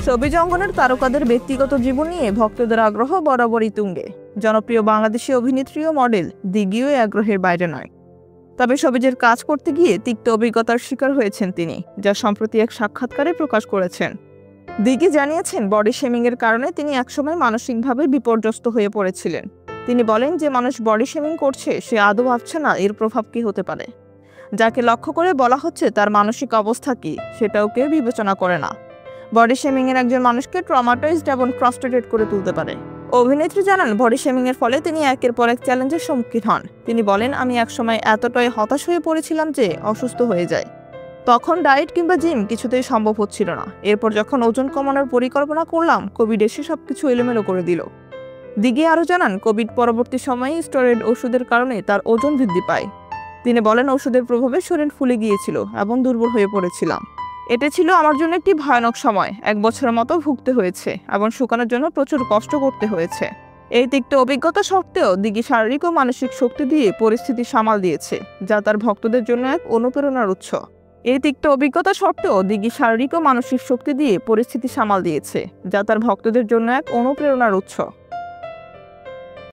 ছবি অঙ্গনের তারকাদের ব্যক্তিগত জীবন নিয়ে ভক্তদের আগ্রহ বরাবরই তুঙ্গে। জনপ্রিয় বাংলাদেশি অভিনেত্রী ও মডেল দিঘিও আগ্রহের বাইরে নয়। তবে ছবিজের কাজ করতে গিয়ে তিক্ত অভিজ্ঞতার শিকার হয়েছেন তিনি, যা সম্প্রতি এক সাক্ষাৎকারে প্রকাশ করেছেন। দিঘি জানিয়েছেন, বডি শেমিংয়ের কারণে তিনি একসময় মানসিকভাবে বিপর্যস্ত হয়ে পড়েছিলেন। তিনি বলেন যে মানুষ বডি শেমিং করছে সে আদৌ ভাবছে না এর প্রভাব কি হতে পারে। যাকে লক্ষ্য করে বলা হচ্ছে তার মানসিক অবস্থা কি, সেটাও কেউ বিবেচনা করে না। বডি শেমিংয়ের একজন মানুষকে ট্রমাটাইজড এবং ফ্রাস্ট্রেটেড করে তুলতে পারে। অভিনেত্রী জানান, বডি শেমিংয়ের ফলে তিনি একের পর এক চ্যালেঞ্জের সম্মুখীন হন। তিনি বলেন, আমি একসময় এতটাই হতাশ হয়ে পড়েছিলাম যে অসুস্থ হয়ে যায়। তখন ডায়েট কিংবা জিম কিছুতেই সম্ভব হচ্ছিল না। এরপর যখন ওজন কমানোর পরিকল্পনা করলাম, কোভিড এসে সবকিছু এলোমেলো করে দিল। দিঘি আরও জানান, কোভিড পরবর্তী সময়ে স্টেরয়েড ওষুধের কারণে তার ওজন বৃদ্ধি পায়। তিনি বলেন, ওষুধের প্রভাবে শরীর ফুলে গিয়েছিল এবং দুর্বল হয়ে পড়েছিলাম। এটা ছিল আমার জন্য একটি ভয়ানক সময়। 1 বছরের মতো ভুগতে হয়েছে এবং শুকানোর জন্য প্রচুর কষ্ট করতে হয়েছে। এই তিক্ত অভিজ্ঞতা সত্ত্বেও দিঘি শারীরিক ও মানসিক শক্তি দিয়ে পরিস্থিতি সামাল দিয়েছে, যা তার ভক্তদের জন্য এক অনুপ্রেরণার উৎস। এই তিক্ত অভিজ্ঞতা সত্ত্বেও দিঘি শারীরিক ও মানসিক শক্তি দিয়ে পরিস্থিতি সামাল দিয়েছে, যা তার ভক্তদের জন্য এক অনুপ্রেরণার উৎস।